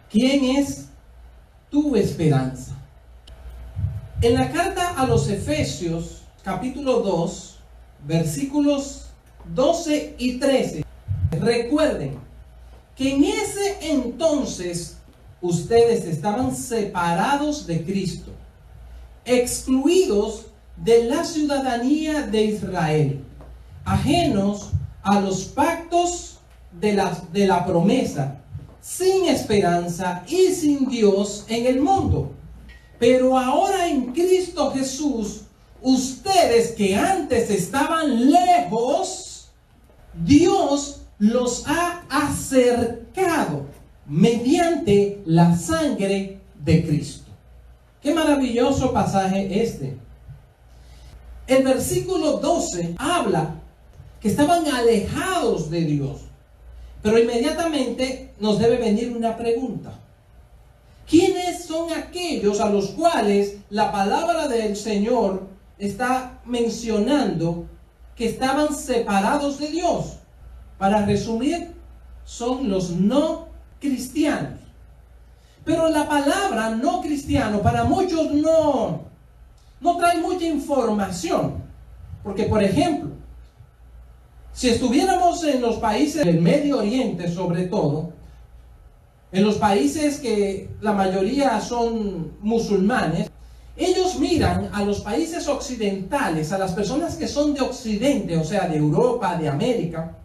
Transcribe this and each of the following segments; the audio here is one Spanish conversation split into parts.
¿Quién es tu esperanza? En la carta a los Efesios, capítulo 2, versículos 12 y 13, recuerden que en ese entonces ustedes estaban separados de Cristo, excluidos de la ciudadanía de Israel, ajenos a los pactos de la promesa, sin esperanza y sin Dios en el mundo. Pero ahora en Cristo Jesús, ustedes que antes estaban lejos, Dios los ha acercado mediante la sangre de Cristo. Qué maravilloso pasaje este. El versículo 12 habla que estaban alejados de Dios. Pero inmediatamente nos debe venir una pregunta. ¿Quiénes son aquellos a los cuales la palabra del Señor está mencionando que estaban separados de Dios? Para resumir, son los no cristianos. Pero la palabra no cristiano para muchos no trae mucha información. Porque, por ejemplo, si estuviéramos en los países del Medio Oriente, sobre todo, en los países que la mayoría son musulmanes, ellos miran a los países occidentales, a las personas que son de Occidente, o sea, de Europa, de América,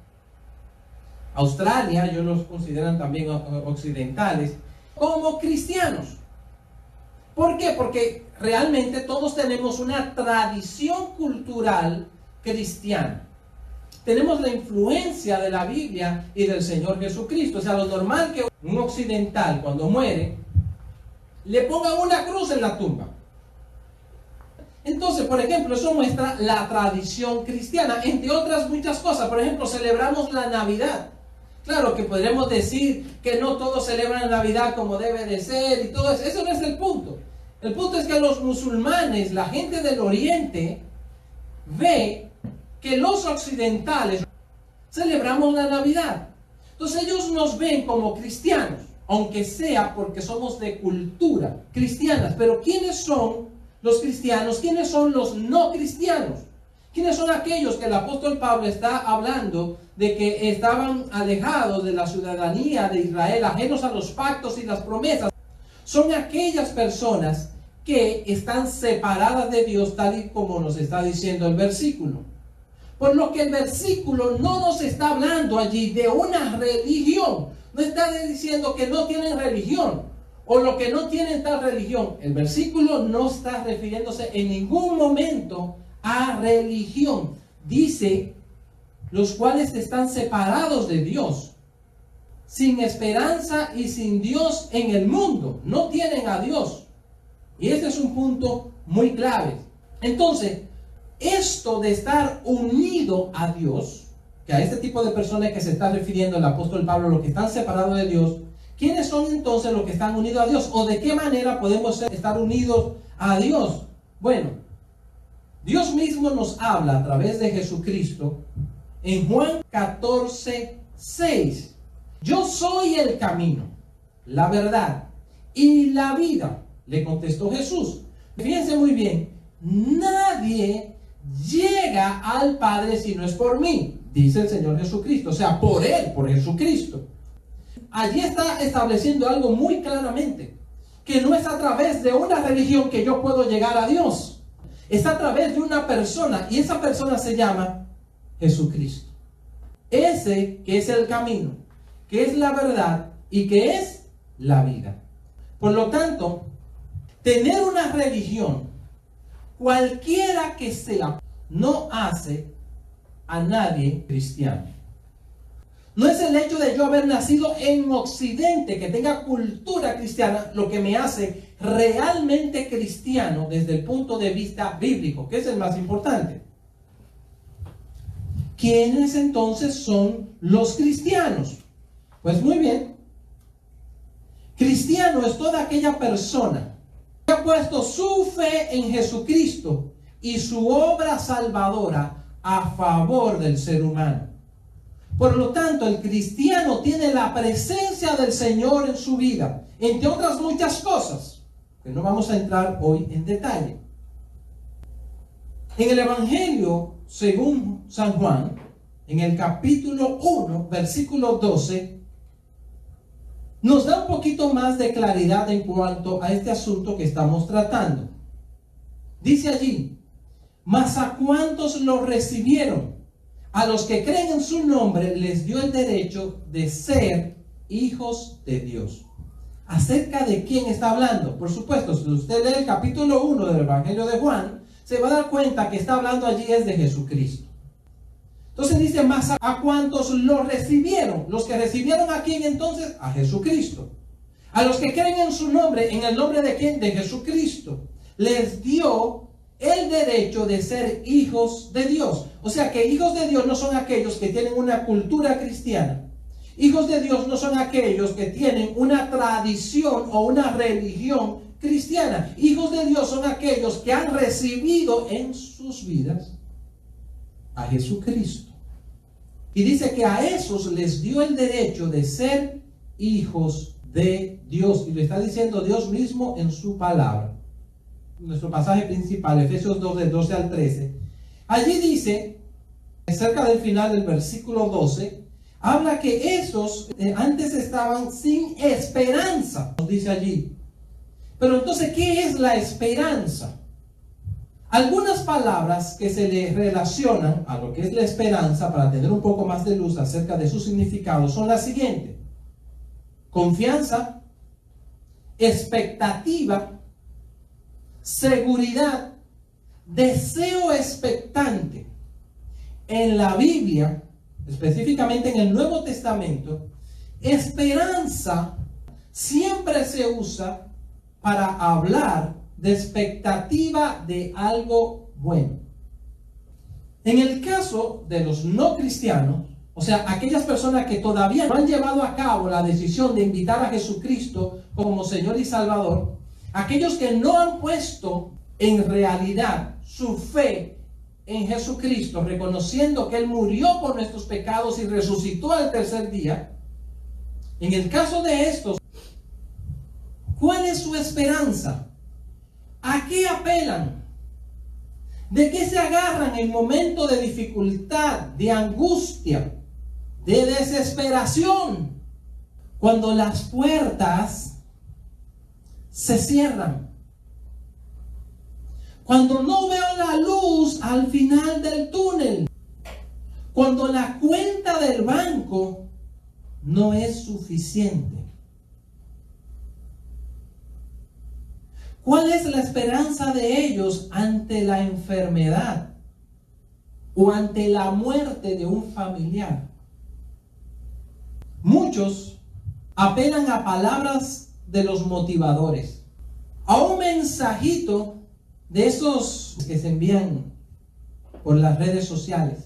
Australia, ellos los consideran también occidentales, como cristianos. ¿Por qué? Porque realmente todos tenemos una tradición cultural cristiana. Tenemos la influencia de la Biblia y del Señor Jesucristo. O sea, lo normal que un occidental cuando muere le pongan una cruz en la tumba. Entonces, por ejemplo, eso muestra la tradición cristiana, entre otras muchas cosas. Por ejemplo, celebramos la Navidad. Claro que podremos decir que no todos celebran la Navidad como debe de ser y todo eso. Eso no es el punto. El punto es que los musulmanes, la gente del Oriente, ve que los occidentales celebramos la Navidad. Entonces ellos nos ven como cristianos, aunque sea porque somos de cultura cristiana. Pero ¿quiénes son los cristianos? ¿Quiénes son los no cristianos? ¿Quiénes son aquellos que el apóstol Pablo está hablando de que estaban alejados de la ciudadanía de Israel, ajenos a los pactos y las promesas? Son aquellas personas que están separadas de Dios, tal y como nos está diciendo el versículo. Por lo que el versículo no nos está hablando allí de una religión. No está diciendo que no tienen religión o lo que no tienen tal religión. El versículo no está refiriéndose en ningún momento a religión. Dice, los cuales están separados de Dios, sin esperanza y sin Dios en el mundo. No tienen a Dios. Y este es un punto muy clave. Entonces, esto de estar unido a Dios, que a este tipo de personas que se está refiriendo el apóstol Pablo, los que están separados de Dios, ¿quiénes son entonces los que están unidos a Dios? ¿O de qué manera podemos estar unidos a Dios? Bueno, Dios mismo nos habla a través de Jesucristo en Juan 14:6. Yo soy el camino, la verdad y la vida, le contestó Jesús. Fíjense muy bien, nadie llega al Padre si no es por mí, dice el Señor Jesucristo. O sea, por Él, por Jesucristo. Allí está estableciendo algo muy claramente, que no es a través de una religión que yo puedo llegar a Dios. Es a través de una persona, y esa persona se llama Jesucristo. Ese que es el camino, que es la verdad y que es la vida. Por lo tanto, tener una religión, cualquiera que sea, no hace a nadie cristiano. No es el hecho de yo haber nacido en Occidente, que tenga cultura cristiana, lo que me hace realmente cristiano desde el punto de vista bíblico, que es el más importante. ¿Quiénes entonces son los cristianos? Pues muy bien. Cristiano es toda aquella persona que ha puesto su fe en Jesucristo y su obra salvadora a favor del ser humano. Por lo tanto, el cristiano tiene la presencia del Señor en su vida, entre otras muchas cosas, que no vamos a entrar hoy en detalle. En el Evangelio, según San Juan, en el capítulo 1, versículo 12, nos da un poquito más de claridad en cuanto a este asunto que estamos tratando. Dice allí: mas a cuantos lo recibieron, a los que creen en su nombre, les dio el derecho de ser hijos de Dios. ¿Acerca de quién está hablando? Por supuesto, si usted lee el capítulo 1 del Evangelio de Juan, se va a dar cuenta que está hablando allí es de Jesucristo. Entonces dice: mas a cuantos lo recibieron. ¿Los que recibieron a quién entonces? A Jesucristo. A los que creen en su nombre, ¿en el nombre de quién? De Jesucristo. Les dio el derecho de ser hijos de Dios. O sea que hijos de Dios no son aquellos que tienen una cultura cristiana. Hijos de Dios no son aquellos que tienen una tradición o una religión cristiana. Hijos de Dios son aquellos que han recibido en sus vidas a Jesucristo. Y dice que a esos les dio el derecho de ser hijos de Dios. Y lo está diciendo Dios mismo en su palabra. Nuestro pasaje principal, Efesios 2, del 12 al 13. Allí dice, cerca del final del versículo 12, habla que esos antes estaban sin esperanza. Nos dice allí. Pero entonces, ¿qué es la esperanza? Algunas palabras que se le relacionan a lo que es la esperanza, para tener un poco más de luz acerca de su significado, son las siguientes: confianza, expectativa, seguridad, deseo expectante. En la Biblia, específicamente en el Nuevo Testamento, esperanza siempre se usa para hablar de expectativa de algo bueno. En el caso de los no cristianos, o sea, aquellas personas que todavía no han llevado a cabo la decisión de invitar a Jesucristo como Señor y Salvador, aquellos que no han puesto en realidad su fe en Jesucristo, reconociendo que Él murió por nuestros pecados y resucitó al tercer día, en el caso de estos, ¿cuál es su esperanza? ¿A qué apelan? ¿De qué se agarran en momentos de dificultad, de angustia, de desesperación? Cuando las puertas se cierran. Cuando no veo la luz al final del túnel. Cuando la cuenta del banco no es suficiente. ¿Cuál es la esperanza de ellos ante la enfermedad o ante la muerte de un familiar? Muchos apelan a palabras de los motivadores, a un mensajito de esos que se envían por las redes sociales.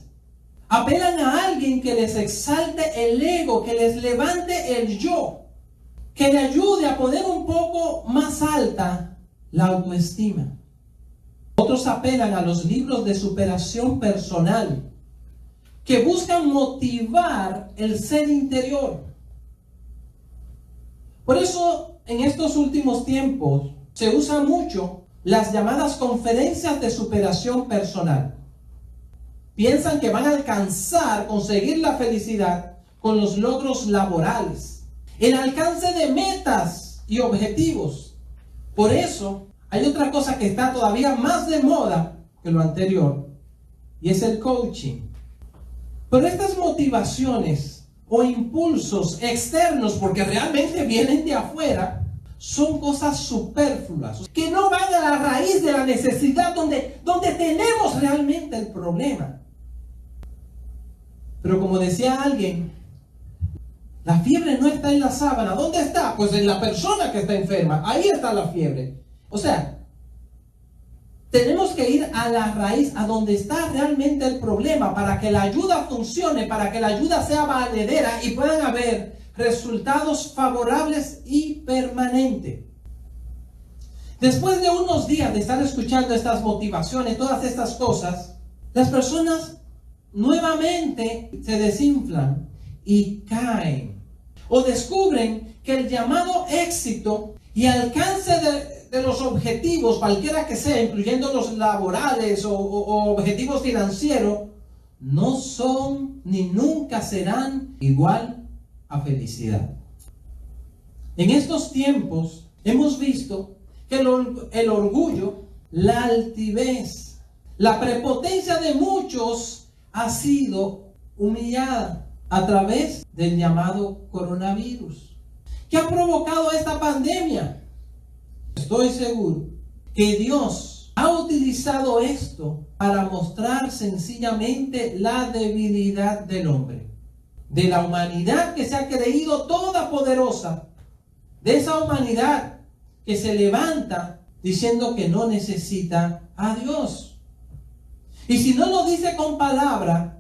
Apelan a alguien que les exalte el ego, que les levante el yo, que le ayude a poner un poco más alta la autoestima. Otros apelan a los libros de superación personal, que buscan motivar el ser interior. Por eso, en estos últimos tiempos, se usan mucho las llamadas conferencias de superación personal. Piensan que van a alcanzar, conseguir la felicidad con los logros laborales, el alcance de metas y objetivos. Por eso, hay otra cosa que está todavía más de moda que lo anterior, y es el coaching. Pero estas motivaciones o impulsos externos, porque realmente vienen de afuera, son cosas superfluas, que no van a la raíz de la necesidad donde tenemos realmente el problema. Pero como decía alguien, la fiebre no está en la sábana. ¿Dónde está? Pues en la persona que está enferma. Ahí está la fiebre. O sea, tenemos que ir a la raíz, a donde está realmente el problema, para que la ayuda funcione, para que la ayuda sea valedera y puedan haber resultados favorables y permanentes. Después de unos días de estar escuchando estas motivaciones, todas estas cosas, las personas nuevamente se desinflan y caen. O descubren que el llamado éxito y alcance de los objetivos, cualquiera que sea, incluyendo los laborales o objetivos financieros, no son ni nunca serán igual a felicidad. En estos tiempos hemos visto que el orgullo, la altivez, la prepotencia de muchos ha sido humillada a través del llamado coronavirus. ¿Qué ha provocado esta pandemia? Estoy seguro que Dios ha utilizado esto para mostrar sencillamente la debilidad del hombre, de la humanidad que se ha creído todopoderosa, de esa humanidad que se levanta diciendo que no necesita a Dios. Y si no lo dice con palabra,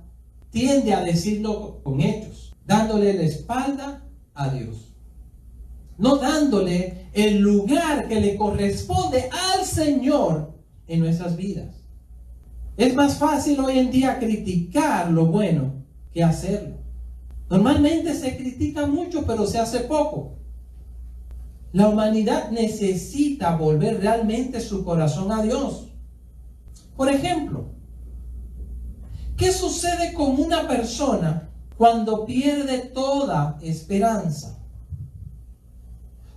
tiende a decirlo con hechos, dándole la espalda a Dios, no dándole el lugar que le corresponde al Señor en nuestras vidas. Es más fácil hoy en día criticar lo bueno que hacerlo. Normalmente se critica mucho, pero se hace poco. La humanidad necesita volver realmente su corazón a Dios. Por ejemplo, ¿qué sucede con una persona cuando pierde toda esperanza?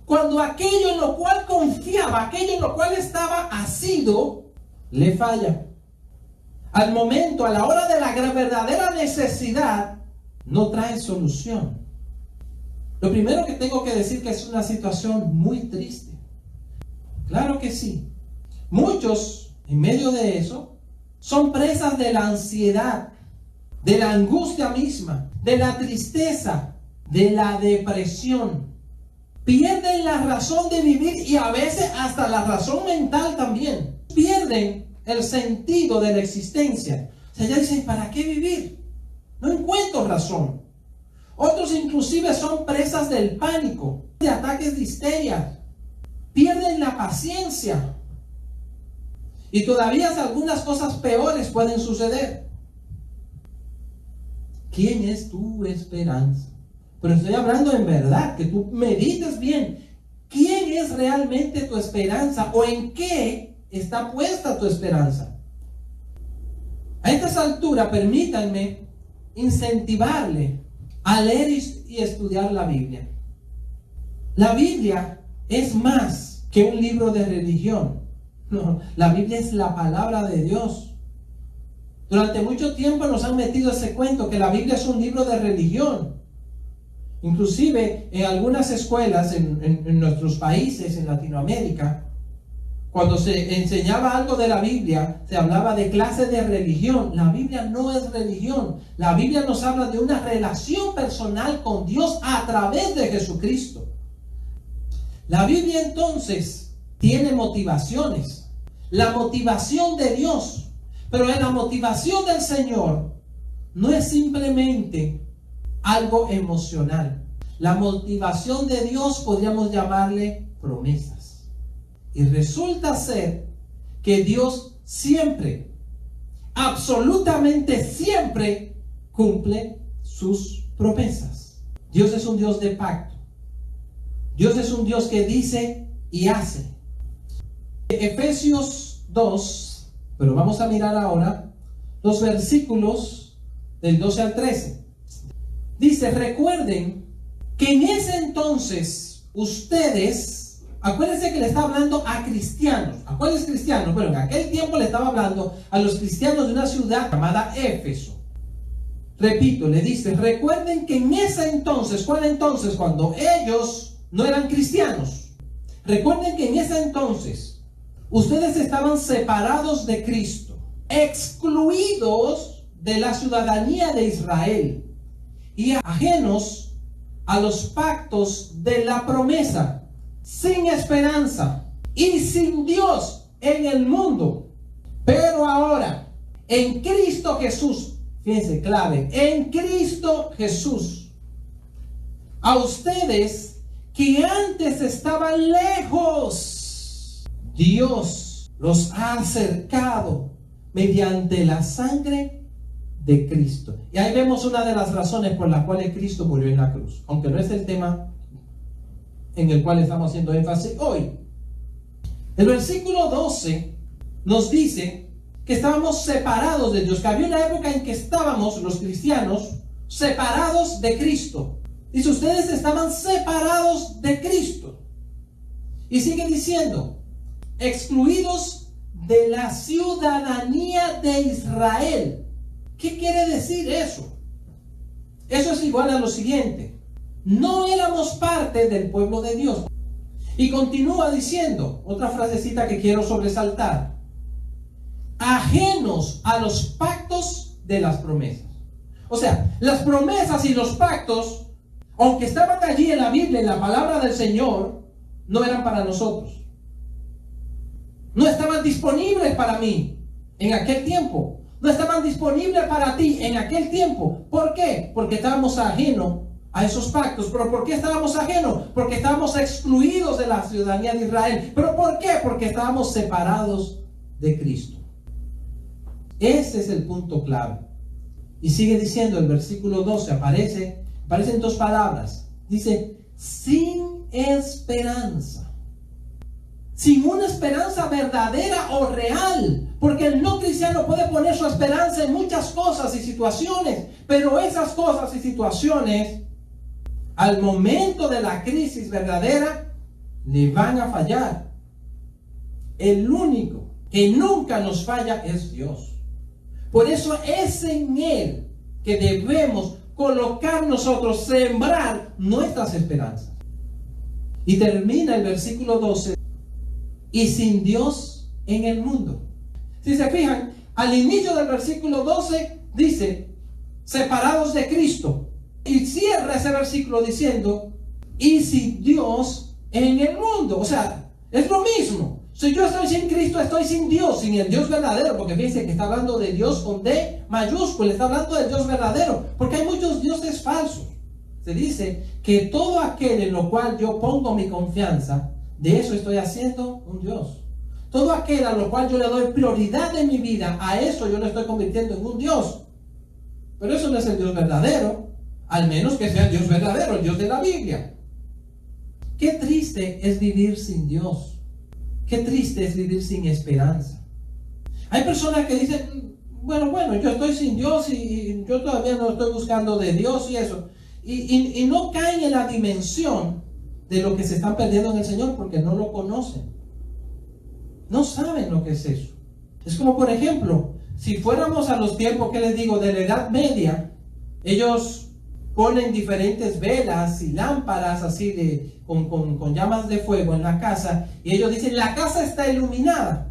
Cuando aquello en lo cual confiaba, aquello en lo cual estaba asido, le falla. Al momento, a la hora de la verdadera necesidad, no trae solución. Lo primero que tengo que decir que es una situación muy triste. Claro que sí. Muchos, en medio de eso, son presas de la ansiedad, de la angustia misma, de la tristeza, de la depresión. Pierden la razón de vivir y a veces hasta la razón mental también. Pierden el sentido de la existencia. O sea, ya dicen, ¿para qué vivir? No encuentro razón. Otros inclusive son presas del pánico, de ataques de histeria. Pierden la paciencia. Y todavía algunas cosas peores pueden suceder. ¿Quién es tu esperanza? Pero estoy hablando en verdad, que tú medites bien. ¿Quién es realmente tu esperanza? ¿O en qué está puesta tu esperanza? A estas alturas, permítanme incentivarle a leer y estudiar la Biblia. La Biblia es más que un libro de religión. No, la Biblia es la palabra de Dios. Durante mucho tiempo nos han metido ese cuento que la Biblia es un libro de religión. Inclusive en algunas escuelas en nuestros países, en Latinoamérica, cuando se enseñaba algo de la Biblia, se hablaba de clase de religión. La Biblia no es religión. La Biblia nos habla de una relación personal con Dios a través de Jesucristo. La Biblia entonces tiene motivaciones. La motivación de Dios. Pero en la motivación del Señor no es simplemente algo emocional. La motivación de Dios podríamos llamarle promesas. Y resulta ser que Dios siempre, absolutamente siempre, cumple sus promesas. Dios es un Dios de pacto. Dios es un Dios que dice y hace. Efesios 2, pero vamos a mirar ahora los versículos del 12 al 13. Dice, recuerden que en ese entonces ustedes, acuérdense que le está hablando a cristianos. ¿A cuáles cristianos? Bueno, en aquel tiempo le estaba hablando a los cristianos de una ciudad llamada Éfeso. Repito, le dice, recuerden que en ese entonces, ¿cuál entonces? Cuando ellos no eran cristianos. Recuerden que en ese entonces ustedes estaban separados de Cristo, excluidos de la ciudadanía de Israel y ajenos a los pactos de la promesa, sin esperanza y sin Dios en el mundo. Pero ahora, en Cristo Jesús, fíjense, clave, en Cristo Jesús, a ustedes que antes estaban lejos, Dios los ha acercado mediante la sangre de Cristo. Y ahí vemos una de las razones por las cuales Cristo murió en la cruz, aunque no es el tema en el cual estamos haciendo énfasis hoy. El versículo 12 nos dice que estábamos separados de Dios, que había una época en que estábamos, los cristianos, separados de Cristo. Dice, ustedes estaban separados de Cristo. Y sigue diciendo, excluidos de la ciudadanía de Israel. ¿Qué quiere decir eso? Eso es igual a lo siguiente. No éramos parte del pueblo de Dios. Y continúa diciendo, otra frasecita que quiero sobresaltar. Ajenos a los pactos de las promesas. O sea, las promesas y los pactos, aunque estaban allí en la Biblia, en la palabra del Señor, no eran para nosotros. No estaban disponibles para mí en aquel tiempo. No estaban disponibles para ti en aquel tiempo. ¿Por qué? Porque estábamos ajenos a esos pactos. ¿Pero por qué estábamos ajenos? Porque estábamos excluidos de la ciudadanía de Israel. ¿Pero por qué? Porque estábamos separados de Cristo. Ese es el punto clave. Y sigue diciendo el versículo 12, aparecen dos palabras. Dice, sin esperanza. Sin una esperanza verdadera o real. Porque el no cristiano puede poner su esperanza en muchas cosas y situaciones. Pero esas cosas y situaciones, al momento de la crisis verdadera, le van a fallar. El único que nunca nos falla es Dios. Por eso es en Él que debemos colocar nosotros, sembrar nuestras esperanzas. Y termina el versículo 12. Y sin Dios en el mundo. Si se fijan, al inicio del versículo 12 dice, separados de Cristo. Y cierra ese versículo diciendo, y sin Dios en el mundo. O sea, es lo mismo. Si yo estoy sin Cristo, estoy sin Dios, sin el Dios verdadero. Porque fíjense que está hablando de Dios con D mayúscula, está hablando de Dios verdadero. Porque hay muchos dioses falsos. Se dice que todo aquel en lo cual yo pongo mi confianza, de eso estoy haciendo un Dios. Todo aquel a lo cual yo le doy prioridad en mi vida, a eso yo le estoy convirtiendo en un Dios. Pero eso no es el Dios verdadero, al menos que sea el Dios verdadero, el Dios de la Biblia. Qué triste es vivir sin Dios. Qué triste es vivir sin esperanza. Hay personas que dicen, bueno, yo estoy sin Dios y yo todavía no estoy buscando de Dios y eso. Y no caen en la dimensión de lo que se están perdiendo en el Señor porque no lo conocen. No saben lo que es eso. Es como, por ejemplo, si fuéramos a los tiempos, que les digo, de la Edad Media, ellos ponen diferentes velas y lámparas así con llamas de fuego en la casa, y ellos dicen, la casa está iluminada.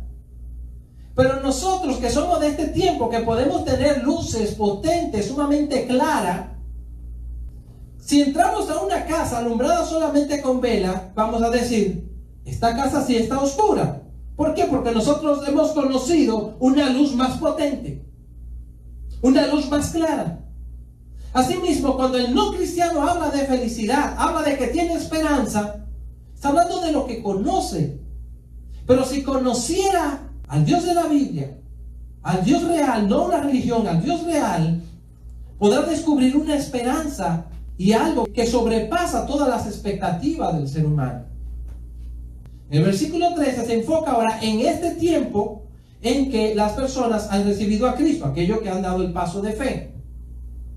Pero nosotros que somos de este tiempo, que podemos tener luces potentes, sumamente claras, si entramos a una casa alumbrada solamente con vela, vamos a decir, esta casa sí está oscura. ¿Por qué? Porque nosotros hemos conocido una luz más potente, una luz más clara. Asimismo, cuando el no cristiano habla de felicidad, habla de que tiene esperanza, está hablando de lo que conoce. Pero si conociera al Dios de la Biblia, al Dios real, no una religión, al Dios real, podrá descubrir una esperanza y algo que sobrepasa todas las expectativas del ser humano. El versículo 13 se enfoca ahora en este tiempo en que las personas han recibido a Cristo, aquellos que han dado el paso de fe,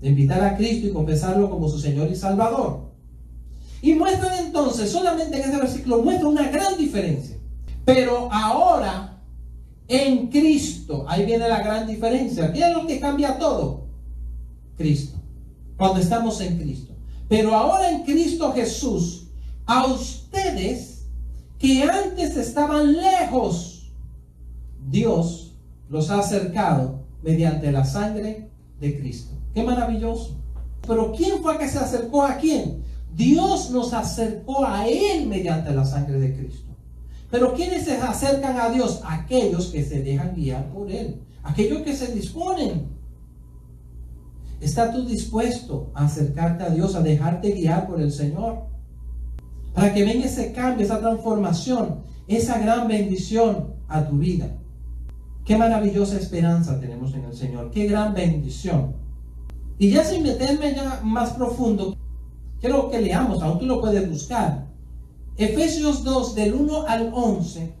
de invitar a Cristo y confesarlo como su Señor y Salvador. Y muestran entonces, solamente en ese versículo, muestra una gran diferencia. Pero ahora, en Cristo, ahí viene la gran diferencia. ¿Qué es lo que cambia todo? Cristo. Cuando estamos en Cristo. Pero ahora en Cristo Jesús, a ustedes que antes estaban lejos, Dios los ha acercado mediante la sangre de Cristo. ¡Qué maravilloso! Pero ¿quién fue que se acercó a quién? Dios nos acercó a Él mediante la sangre de Cristo. Pero ¿quiénes se acercan a Dios? Aquellos que se dejan guiar por Él. Aquellos que se disponen. ¿Estás tú dispuesto a acercarte a Dios, a dejarte guiar por el Señor? Para que venga ese cambio, esa transformación, esa gran bendición a tu vida. Qué maravillosa esperanza tenemos en el Señor. Qué gran bendición. Y ya sin meterme ya más profundo, quiero que leamos, aún tú lo puedes buscar, Efesios 2 del 1 al 11,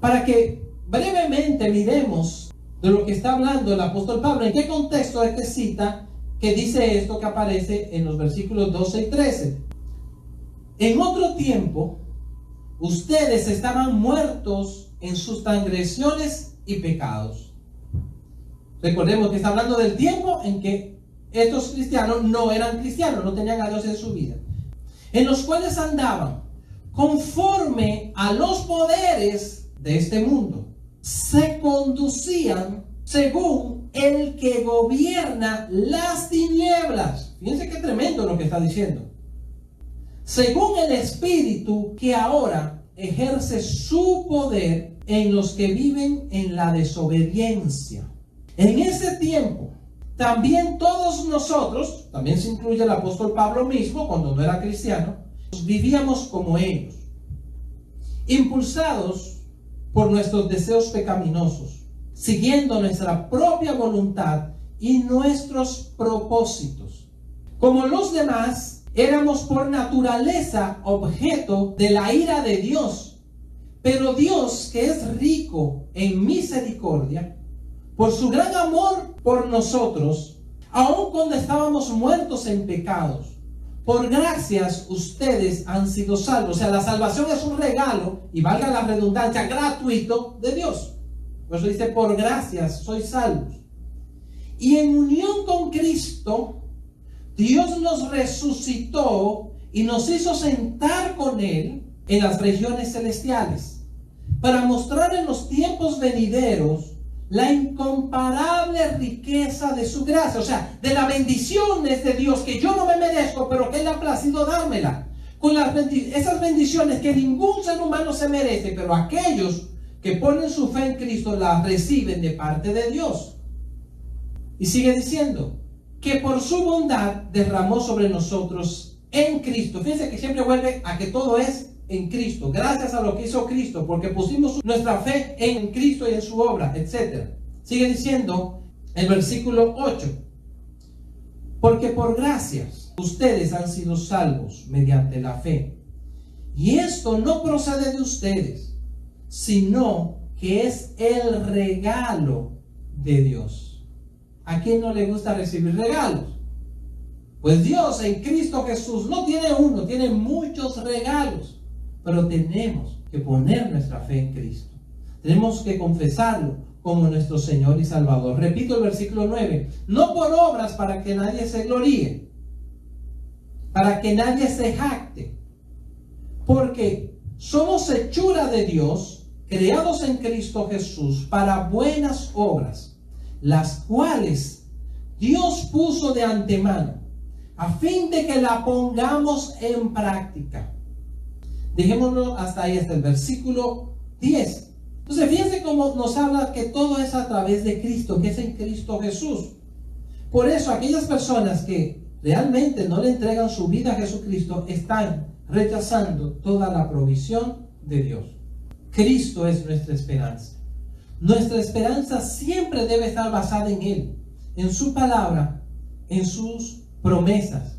para que brevemente miremos de lo que está hablando el apóstol Pablo. ¿En qué contexto es que cita que dice esto que aparece en los versículos 12 y 13? En otro tiempo, ustedes estaban muertos en sus transgresiones y pecados. Recordemos que está hablando del tiempo en que estos cristianos no eran cristianos, no tenían a Dios en su vida, en los cuales andaban conforme a los poderes de este mundo, se conducían según el que gobierna las tinieblas. Fíjense qué tremendo lo que está diciendo. Según el espíritu que ahora ejerce su poder en los que viven en la desobediencia. En ese tiempo, también todos nosotros, también se incluye el apóstol Pablo mismo, cuando no era cristiano, vivíamos como ellos, impulsados por nuestros deseos pecaminosos, siguiendo nuestra propia voluntad y nuestros propósitos. Como los demás, éramos por naturaleza objeto de la ira de Dios, pero Dios, que es rico en misericordia, por su gran amor por nosotros, aun cuando estábamos muertos en pecados, por gracias ustedes han sido salvos. O sea, la salvación es un regalo, y valga la redundancia, gratuito de Dios. Por eso dice, por gracias sois salvos. Y en unión con Cristo, Dios nos resucitó y nos hizo sentar con Él en las regiones celestiales, para mostrar en los tiempos venideros la incomparable riqueza de su gracia, o sea, de las bendiciones de Dios que yo no me merezco, pero que Él ha placido dármela. Con esas bendiciones que ningún ser humano se merece, pero aquellos que ponen su fe en Cristo las reciben de parte de Dios. Y sigue diciendo que por su bondad derramó sobre nosotros en Cristo. Fíjense que siempre vuelve a que todo es en Cristo, gracias a lo que hizo Cristo, porque pusimos nuestra fe en Cristo y en su obra, etc. Sigue diciendo el versículo 8, porque por gracias ustedes han sido salvos mediante la fe, y esto no procede de ustedes, sino que es el regalo de Dios. ¿A quién no le gusta recibir regalos? Pues Dios en Cristo Jesús no tiene uno, tiene muchos regalos. Pero tenemos que poner nuestra fe en Cristo. Tenemos que confesarlo como nuestro Señor y Salvador. Repito el versículo 9. No por obras para que nadie se gloríe, para que nadie se jacte, porque somos hechura de Dios, creados en Cristo Jesús para buenas obras, las cuales Dios puso de antemano, a fin de que la pongamos en práctica. Dejémoslo hasta ahí, hasta el versículo 10. Entonces, fíjense cómo nos habla que todo es a través de Cristo, que es en Cristo Jesús. Por eso, aquellas personas que realmente no le entregan su vida a Jesucristo, están rechazando toda la provisión de Dios. Cristo es nuestra esperanza. Nuestra esperanza siempre debe estar basada en Él, en su palabra, en sus promesas.